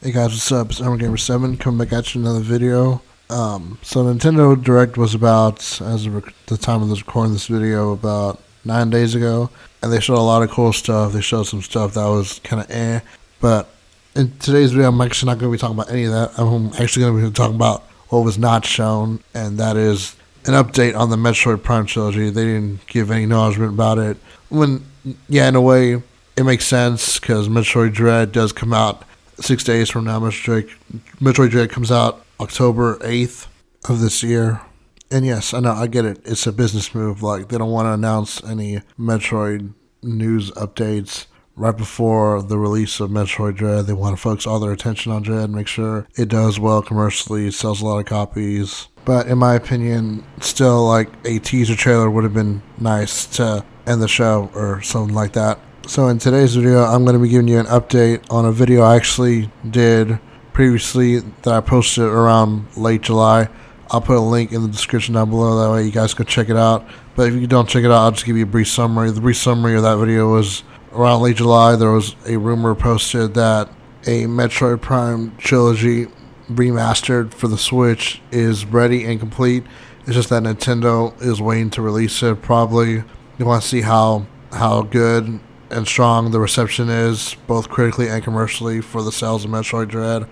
Hey guys, what's up? It's Gamer7 coming back at you with another video. So Nintendo Direct was about, as of the time of this recording this video, about 9 days ago, and they showed a lot of cool stuff. They showed some stuff that was kind of but in today's video, I'm actually not going to be talking about any of that. I'm actually going to be talking about what was not shown, and that is an update on the Metroid Prime Trilogy. They didn't give any acknowledgement about it. In a way, it makes sense because Metroid Dread does come out 6 days from now. Metroid Dread comes out October 8th of this year. And yes, I know, I get it. It's a business move. Like, they don't want to announce any Metroid news updates right before the release of Metroid Dread. They want to focus all their attention on Dread, make sure it does well commercially, sells a lot of copies. But in my opinion, still, like, a teaser trailer would have been nice to end the show or something like that. So in today's video, I'm going to be giving you an update on a video I actually did previously that I posted around late July. I'll put a link in the description down below, that way you guys can check it out. But if you don't check it out, I'll just give you a brief summary. The brief summary of that video was around late July. There was a rumor posted that a Metroid Prime Trilogy remastered for the Switch is ready and complete. It's just that Nintendo is waiting to release it. Probably you want to see how good and strong the reception is, both critically and commercially, for the sales of Metroid Dread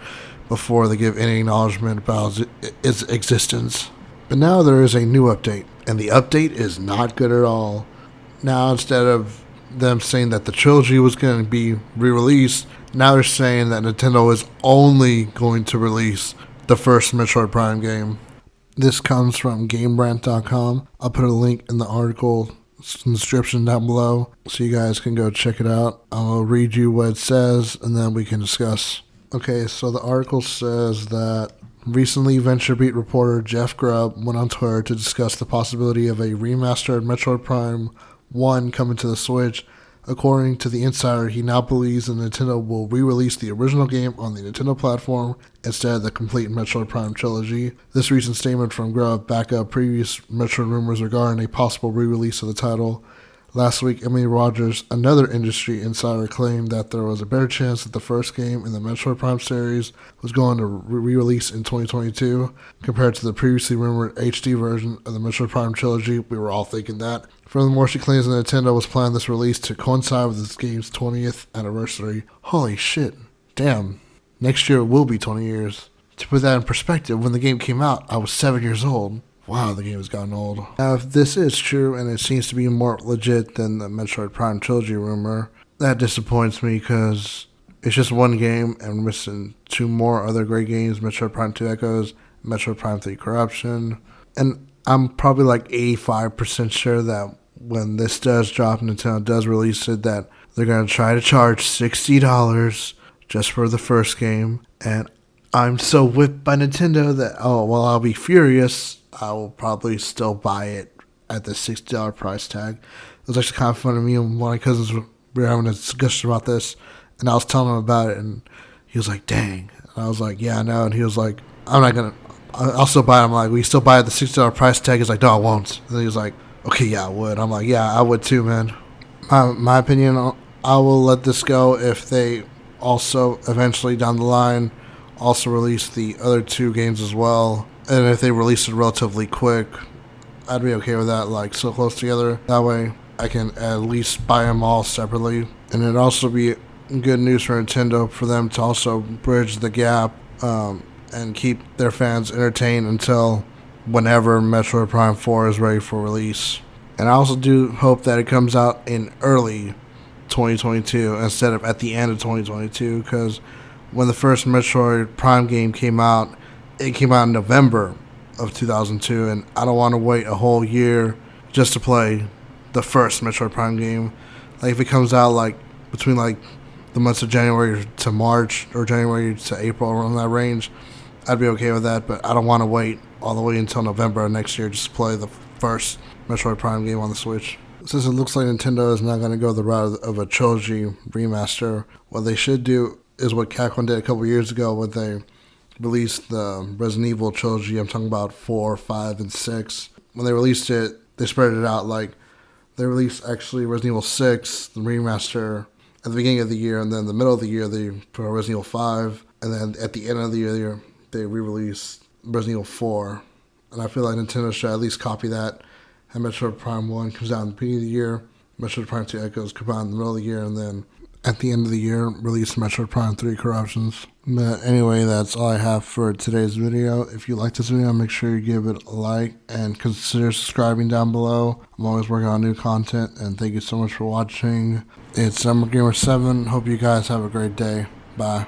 before they give any acknowledgement about its existence. But now there is a new update, and the update is not good at all. Now, instead of them saying that the trilogy was going to be re-released, now they're saying that Nintendo is only going to release the first Metroid Prime game. This comes from GameRant.com. I'll put a link in the article in the description down below so you guys can go check it out. I'll read you what it says and then we can discuss. Okay, so the article says that recently VentureBeat reporter Jeff Grubb went on Twitter to discuss the possibility of a remastered Metroid Prime 1 coming to the Switch. According to the insider, he now believes that Nintendo will re-release the original game on the Nintendo platform instead of the complete Metroid Prime trilogy. This recent statement from Grubb backed up previous Metroid rumors regarding a possible re-release of the title. Last week, Emily Rogers, another industry insider, claimed that there was a better chance that the first game in the Metroid Prime series was going to re-release in 2022 compared to the previously rumored HD version of the Metroid Prime trilogy. We were all thinking that. Furthermore, she claims that Nintendo was planning this release to coincide with this game's 20th anniversary. Holy shit. Damn. Next year will be 20 years. To put that in perspective, when the game came out, I was 7 years old. Wow, the game has gotten old. Now, if this is true, and it seems to be more legit than the Metroid Prime Trilogy rumor, that disappoints me because it's just one game and we're missing two more other great games, Metroid Prime 2 Echoes, Metroid Prime 3 Corruption. And I'm probably like 85% sure that when this does drop, Nintendo does release it, that they're going to try to charge $60 just for the first game. And I'm so whipped by Nintendo that, I'll be furious. I will probably still buy it at the $60 price tag. It was actually kind of funny. Me and one of my cousins were having a discussion about this, and I was telling him about it, and he was like, dang. And I was like, yeah, I know. And he was like, I'm not going to, I'll still buy it. I'm like, will you still buy it at the $60 price tag? He's like, no, I won't. And he was like, okay, yeah, I would. I'm like, yeah, I would too, man. My opinion, I will let this go if they also eventually down the line also release the other two games as well. And if they release it relatively quick, I'd be okay with that, like so close together. That way I can at least buy them all separately. And it'd also be good news for Nintendo for them to also bridge the gap and keep their fans entertained until whenever Metroid Prime 4 is ready for release. And I also do hope that it comes out in early 2022 instead of at the end of 2022, because when the first Metroid Prime game came out, it came out in November of 2002, and I don't want to wait a whole year just to play the first Metroid Prime game. Like, if it comes out like between like the months of January to March or January to April, around that range, I'd be okay with that. But I don't want to wait all the way until November of next year just to play the first Metroid Prime game on the Switch. Since it looks like Nintendo is not going to go the route of a trilogy remaster, what they should do is what Capcom did a couple years ago when they released the Resident Evil trilogy. I'm talking about 4, 5, and 6. When they released it, they spread it out. Like, they released actually Resident Evil 6, the remaster, at the beginning of the year, and then in the middle of the year, they put out Resident Evil 5. and then at the end of the year they re-release Resident Evil 4, and I feel like Nintendo should at least copy that. And Metroid Prime 1 comes out in the beginning of the year, Metroid Prime 2 Echoes come out in the middle of the year, and then at the end of the year, release Metroid Prime 3 Corruptions. But anyway, that's all I have for today's video. If you like this video, make sure you give it a like and consider subscribing down below. I'm always working on new content, and thank you so much for watching. It's Gamer 7. Hope you guys have a great day. Bye.